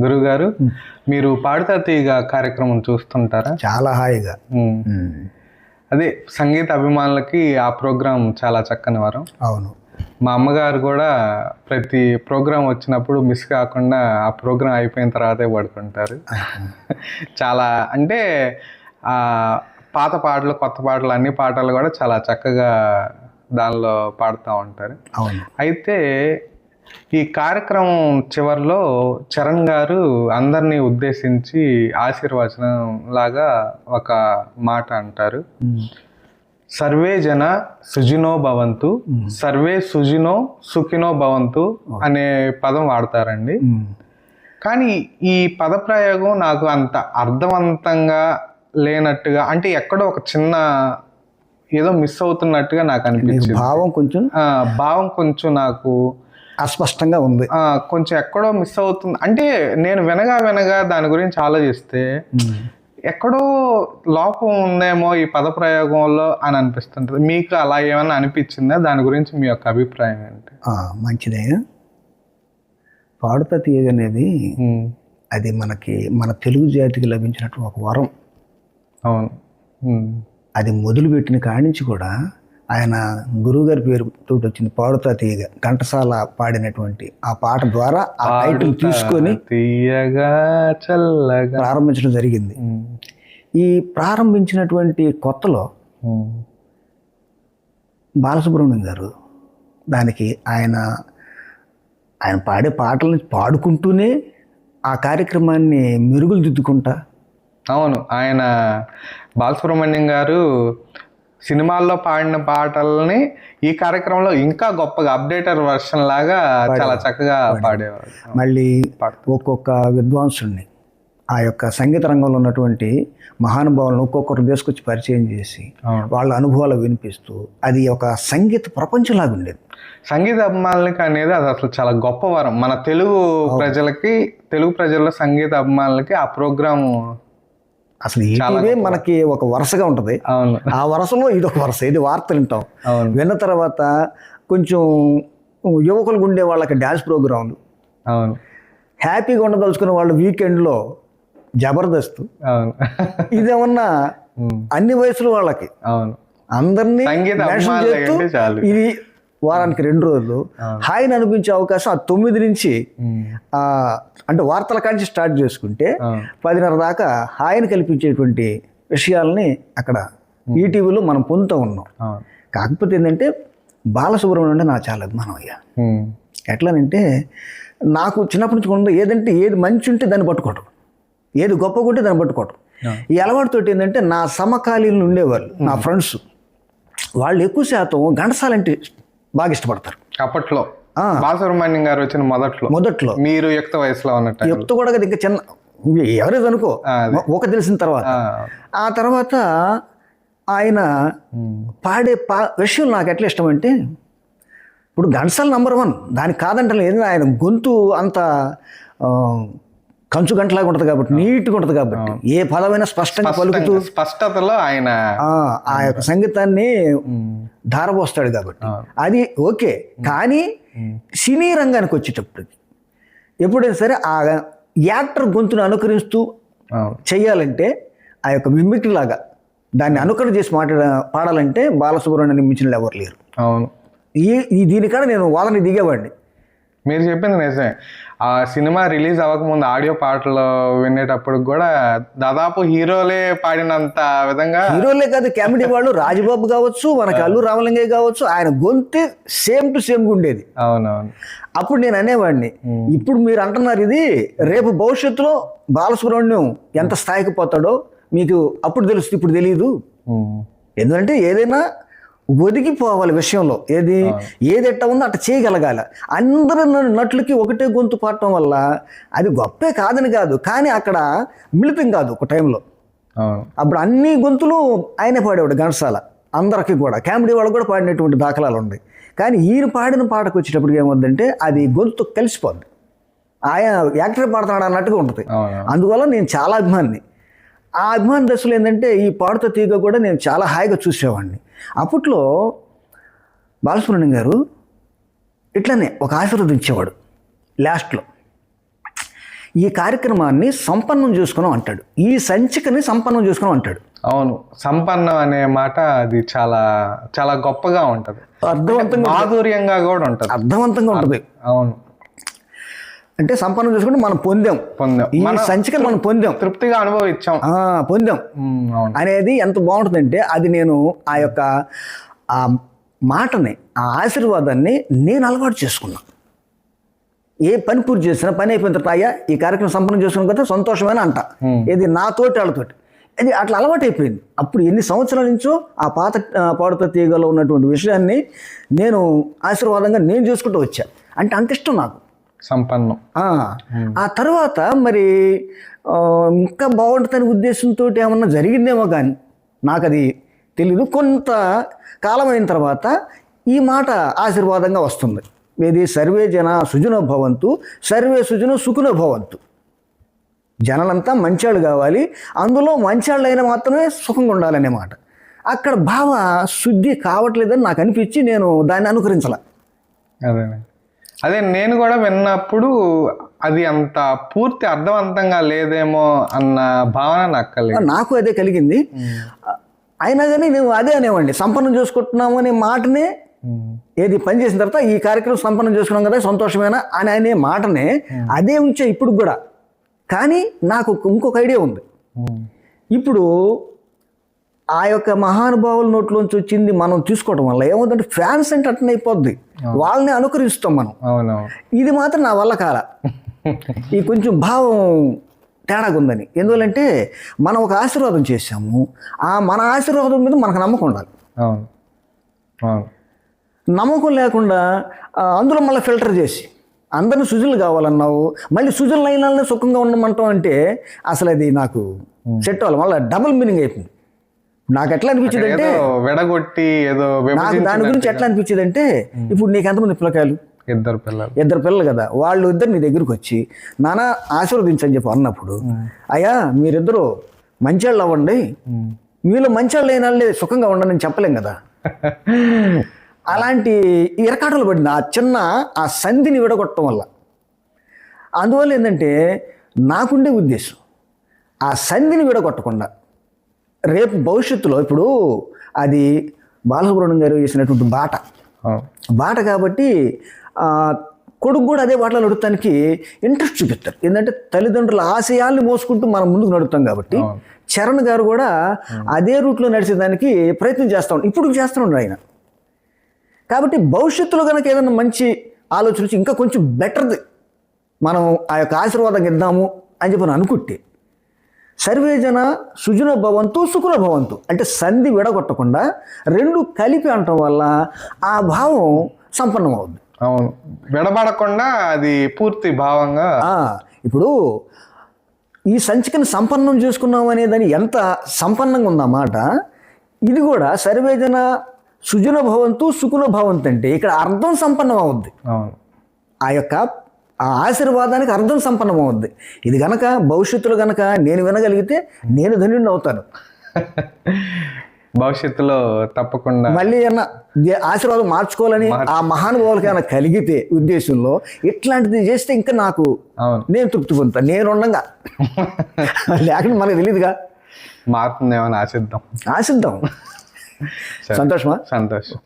గురువుగారు, మీరు పాడుతా తీగ కార్యక్రమం చూస్తుంటారా? చాలా హాయిగా. అదే సంగీత అభిమానులకి ఆ ప్రోగ్రాం చాలా చక్కని వరం. అవును. మా అమ్మగారు కూడా ప్రతి ప్రోగ్రాం వచ్చినప్పుడు మిస్ కాకుండా ఆ ప్రోగ్రాం అయిపోయిన తర్వాతే పడుకుంటారు. చాలా అంటే పాత పాటలు, కొత్త పాటలు, అన్ని పాటలు కూడా చాలా చక్కగా దానిలో పాడుతూ ఉంటారు. అవును. అయితే ఈ కార్యక్రమం చివరిలో చరణ్ గారు అందరినీ ఉద్దేశించి ఆశీర్వచనం లాగా ఒక మాట అంటారు. సర్వే జన సుజినో భవంతు, సర్వే సుజినో సుఖినో భవంతు అనే పదం వాడతారండి. కానీ ఈ పదప్రయోగం నాకు అంత అర్థవంతంగా లేనట్టుగా, అంటే ఎక్కడో ఒక చిన్న ఏదో మిస్ అవుతున్నట్టుగా నాకు అనిపించింది. భావం కొంచెం నాకు అస్పష్టంగా ఉంది. కొంచెం ఎక్కడో మిస్ అవుతుంది. అంటే నేను వినగా దాని గురించి ఆలోచిస్తే ఎక్కడో లోపం ఉందేమో ఈ పదప్రయోగంలో అని అనిపిస్తుంటుంది. మీకు అలా ఏమైనా అనిపించిందా? దాని గురించి మీ యొక్క అభిప్రాయం ఏంటి? మంచిదే. పాడుతా తీగ అనేది అది మన తెలుగు జాతికి లభించినట్టు ఒక వరం. అవును. అది మొదలుపెట్టిన కాడి నుంచి కూడా ఆయన గురువుగారి పేరుతో వచ్చింది పాడుతా తీయగా. ఘంటసాల పాడినటువంటి ఆ పాట ద్వారా ఆ టైటిల్ తీసుకొని తీయగా చల్లగా ప్రారంభించడం జరిగింది. ఈ ప్రారంభించినటువంటి కొత్తలో బాలసుబ్రహ్మణ్యం గారు దానికి ఆయన పాడే పాటలను పాడుకుంటూనే ఆ కార్యక్రమాన్ని మెరుగులు దిద్దుకుంటా. అవును, ఆయన బాలసుబ్రహ్మణ్యం గారు సినిమాల్లో పాడిన పాటల్ని ఈ కార్యక్రమంలో ఇంకా గొప్పగా అప్డేటర్ వర్షన్ లాగా చాలా చక్కగా పాడేవారు. మళ్ళీ ఒక్కొక్క విద్వాంసుల్ని, ఆ యొక్క సంగీత రంగంలో ఉన్నటువంటి మహానుభావులను ఒక్కొక్కరు తీసుకొచ్చి పరిచయం చేసి వాళ్ళ అనుభవాలు వినిపిస్తూ అది ఒక సంగీత ప్రపంచంలాగా ఉండేది. సంగీత అభిమానులకి అనేది అది అసలు చాలా గొప్ప వరం. మన తెలుగు ప్రజల్లో సంగీత అభిమానులకి ఆ ప్రోగ్రాము అసలు ఇదే మనకి ఒక వరుసగా ఉంటుంది. ఆ వరుసలో ఇది ఒక వరుస. ఇది వార్తలు వింటాం. విన్న తర్వాత కొంచెం యువకులకు ఉండే వాళ్ళకి డ్యాన్స్ ప్రోగ్రాంలు, హ్యాపీగా ఉండదలుచుకునే వాళ్ళు వీకెండ్లో జబర్దస్త్, ఇదేమన్నా అన్ని వయసుల వాళ్ళకి అందరినీ ఇది వారానికి 2 రోజులు హాయిని అనిపించే అవకాశం. ఆ 9 నుంచి అంటే వార్తల కాంచి స్టార్ట్ చేసుకుంటే 10:30 దాకా హాయిని కల్పించేటువంటి విషయాలని అక్కడ ఈటీవీలో మనం పొందుతూ ఉన్నాం. కాకపోతే ఏంటంటే బాలసుబ్రహ్మణ్యం అంటే నాకు చాలా అభిమానం అయ్యా. ఎట్లానంటే నాకు చిన్నప్పటి నుంచి ఉంది, ఏది మంచి ఉంటే దాన్ని పట్టుకోవటం, ఏది గొప్పగా ఉంటే దాన్ని పట్టుకోవటం. ఈ అలవాటుతోటి ఏంటంటే నా సమకాలీనులు ఉండేవాళ్ళు, నా ఫ్రెండ్స్, వాళ్ళు ఎక్కువ శాతం ఘంటసాల అంటే బాగా ఇష్టపడతారు. అప్పట్లో బాలసుబ్రహ్మణ్యం గారు వచ్చిన మొదట్లో మీరు యుక్త వయసులో ఉన్నట్టు, యుక్త కూడా కదా, ఇంకా చిన్న ఎవరేది అనుకో ఒక తెలిసిన తర్వాత, ఆ తర్వాత ఆయన పాడే విషయం నాకు ఎట్లా ఇష్టం అంటే, ఇప్పుడు ఘంటసాల నంబర్ 1 దానికి కాదంటే లేదు. ఆయన గొంతు అంత కంచు గంటలాగా ఉంటుంది కాబట్టి, నీట్గా ఉంటుంది కాబట్టి, ఏ పదమైన స్పష్టంగా పలుకుతూ స్పష్టతలో ఆయన ఆ యొక్క సంగీతాన్ని ధారపోస్తాడు కాబట్టి అది ఓకే. కానీ సినీ రంగానికి వచ్చేటప్పుడు ఎప్పుడైనా సరే ఆ యాక్టర్ గొంతును అనుకరిస్తూ చెయ్యాలంటే, ఆ యొక్క మిమిక్రీ లాగా దాన్ని అనుకరణ చేసి పాడాలంటే బాలసుబ్రహ్మణ్యం మించిన ఎవరు లేరు. అవును. దీనికన్నా నేను వాదన దిగేవాడిని. మీరు చెప్పింది నిజమే. ఆ సినిమా రిలీజ్ అవ్వకముందు ఆడియో పాటలు వినేటప్పుడు కూడా దాదాపు హీరోలే పాడినంత విధంగా, హీరోలే కాదు కామెడీ వాళ్ళు, రాజబాబు కావచ్చు, మనకి అల్లు రామలింగయ్య కావచ్చు, ఆయన గొంతే సేమ్ టు సేమ్ ఉండేది. అవునవును. అప్పుడు నేను అనేవాడిని, ఇప్పుడు మీరు అంటున్నారు ఇది, రేపు భవిష్యత్తులో బాలసుబ్రహ్మణ్యం ఎంత స్థాయికి పోతాడో మీకు అప్పుడు తెలుస్తుంది, ఇప్పుడు తెలియదు. ఎందుకంటే ఏదైనా ఒదిగిపోవాలి విషయంలో, ఏది ఎట్ట ఉందో అట్ట చేయగలగాలి. అందరి నటులకి ఒకటే గొంతు పాడటం వల్ల అది గొప్పే కాదని కాదు, కానీ అక్కడ మిళితం కాదు ఒక టైంలో. అప్పుడు అన్ని గొంతులు ఆయనే పాడేవాడు ఘంటసాల, అందరికీ కూడా కామెడీ వాళ్ళు కూడా పాడినటువంటి దాఖలాలు ఉన్నాయి. కానీ ఈయన పాడిన పాటకు వచ్చేటప్పటికి ఏమవుతుందంటే అది గొంతు కలిసిపోద్ది, ఆయన యాక్టర్ పాడుతున్నాడు అన్నట్టుగా ఉంటుంది. అందువల్ల నేను చాలా అభిమాని. ఆ అభిమాన దశలో ఏంటంటే ఈ పాడుతా తీగ కూడా నేను చాలా హాయిగా చూసేవాడిని. అప్పట్లో బాలసుబ్రహ్మణ్యం గారు ఇట్లనే ఒక ఆశీర్వదించేవాడు లాస్ట్లో. ఈ కార్యక్రమాన్ని సంపన్నం చేసుకున్నాం అంటాడు, ఈ సంచికని సంపన్నం చేసుకున్నాం అంటాడు. అవును, సంపన్నం అనే మాట అది చాలా చాలా గొప్పగా ఉంటది, అర్థవంతంగా మాధుర్యంగా కూడా ఉంటది, అర్థవంతంగా ఉంటుంది. అవును, అంటే సంపన్నం చేసుకుంటే మనం పొందాం, ఈ సంచికను మనం పొందాం, తృప్తిగా అనుభవించాం, పొందాం అనేది ఎంత బాగుంటుందంటే, అది నేను ఆ యొక్క ఆ మాటని, ఆ ఆశీర్వాదాన్ని నేను అలవాటు చేసుకున్నాను. ఏ పని పూర్తి చేసినా పని అయిపోయిన తర్వాత అయ్యా ఈ కార్యక్రమం సంపన్నం చేసుకున్న కదా సంతోషమైన అంట, ఇది నాతోటి వాళ్ళతోటి, అది అట్లా అలవాటు అయిపోయింది. అప్పుడు ఎన్ని సంవత్సరాల నుంచో ఆ పాత పాడుత తీగలో ఉన్నటువంటి విషయాన్ని నేను ఆశీర్వాదంగా నేను చేసుకుంటూ వచ్చా. అంటే అంత ఇష్టం నాకు సంపన్నం. ఆ తర్వాత మరి ఇంకా బాగుంటుందనే ఉద్దేశంతో ఏమన్నా జరిగిందేమో కానీ నాకు అది తెలీదు. కొంత కాలం అయిన తర్వాత ఈ మాట ఆశీర్వాదంగా వస్తుంది. ఇది సర్వే జన సుజనో భవంతు, సర్వే సుజనో సుఖనో భవంతు. జనాలంతా మంచాళ్ళు కావాలి, అందులో మంచాళ్ళైనా మాత్రమే సుఖంగా ఉండాలనే మాట. అక్కడ భావ శుద్ధి కావట్లేదని నాకు అనిపించి నేను దాన్ని అనుకరించాల. అదే నేను కూడా విన్నప్పుడు అది అంత పూర్తి అర్థవంతంగా లేదేమో అన్న భావన నాకు అదే కలిగింది. అయినా కానీ నేను అదే అనేవాడిని, సంపన్నం చేసుకుంటున్నాము అనే మాటనే, ఏది పని చేసిన తర్వాత ఈ కార్యక్రమం సంపన్నం చేసుకున్నాం కదా సంతోషమేనా అని అనే మాటనే అదే ఉంచే ఇప్పుడు కూడా. కానీ నాకు ఇంకొక ఐడియా ఉంది. ఇప్పుడు ఆ యొక్క మహానుభావుల నోట్లోంచి వచ్చింది మనం తీసుకోవడం వల్ల ఏమవుతుందంటే ఫ్యాన్స్ అంటే అట్నే అయిపోద్ది, వాళ్ళని అనుకరిస్తాం మనం. ఇది మాత్రం నా వల్ల కాల, ఈ కొంచెం భావం తేడాగా ఉందని. ఎందువల్లంటే మనం ఒక ఆశీర్వాదం చేసాము, మన ఆశీర్వాదం మీద మనకు నమ్మకం ఉండాలి. నమ్మకం లేకుండా అందులో మళ్ళీ ఫిల్టర్ చేసి అందరిని సుజులు కావాలన్నావు, మళ్ళీ సుజులు అయినా సుఖంగా ఉండమంటావు అంటే అసలు అది నాకు సెట్ అవ్వాలి. మళ్ళీ డబుల్ మీనింగ్ అయిపోయింది. నాకు ఎట్లా అనిపించింది అంటే, నాకు దాని గురించి ఎట్లా అనిపించింది అంటే, ఇప్పుడు నీకు ఎంతమంది పిల్లకాయలు? ఇద్దరు పిల్లలు కదా, వాళ్ళు ఇద్దరు నీ దగ్గరికి వచ్చి నాన్న ఆశీర్వదించని చెప్పి అన్నప్పుడు, అయ్యా మీరిద్దరూ మంచివాళ్ళు అవ్వండి, మీలో మంచివాళ్ళు అయిన వాళ్ళే సుఖంగా ఉండని చెప్పలేం కదా. అలాంటి ఇరకాటలు పడింది ఆ సంధిని విడగొట్టడం వల్ల. అందువల్ల ఏంటంటే నాకుండే ఉద్దేశం ఆ సంధిని విడగొట్టకుండా రేపు భవిష్యత్తులో, ఇప్పుడు అది బాలసుబ్రహ్మణ్యం గారు చేసినటువంటి బాట కాబట్టి కొడుకు కూడా అదే బాటలో నడుపుతానికి ఇంట్రెస్ట్ చూపిస్తారు. ఏంటంటే తల్లిదండ్రుల ఆశయాల్ని మోసుకుంటూ మనం ముందుకు నడుపుతాం కాబట్టి చరణ్ గారు కూడా అదే రూట్లో నడిచేదానికి ప్రయత్నం ఇప్పుడు చేస్తున్నాడు ఆయన. కాబట్టి భవిష్యత్తులో కనుక ఏదైనా మంచి ఆలోచన వచ్చి ఇంకా కొంచెం బెటర్ది మనం ఆ యొక్క ఆశీర్వాదం ఇద్దాము అని చెప్పి అనుకుంటే, సర్వేజన సుజనో భవంతు సుఖనో భవంతు అంటే సంధి విడగొట్టకుండా రెండు కలిపి అనటం వల్ల ఆ భావం సంపన్నం అవుద్ది. అవును, విడబడకుండా అది పూర్తి భావంగా. ఇప్పుడు ఈ సంచికను సంపన్నం చేసుకున్నాం అనేదాన్ని ఎంత సంపన్నంగా ఉందన్నమాట. ఇది కూడా సర్వేజన సుజన భవంతు సుఖనో భవంతు అంటే ఇక్కడ అర్థం సంపన్నం అవుద్ది. ఆ యొక్క ఆ ఆశీర్వాదానికి అర్థం సంపన్నం అవుద్ది. ఇది గనక భవిష్యత్తులో గనక నేను వినగలిగితే నేను ధన్యుడిని అవుతాను. భవిష్యత్తులో తప్పకుండా మళ్ళీ ఏమన్నా ఆశీర్వాదం మార్చుకోవాలని ఆ మహానుభావులకి ఏమైనా కలిగితే ఉద్దేశంలో ఇట్లాంటిది చేస్తే ఇంకా నాకు నేను తృప్తి పొందుతాను. నేను ఉండగా లేకుండా మనకు తెలియదుగా, మారుతుందేమని ఆశిద్దాం. సంతోషమా? సంతోషం.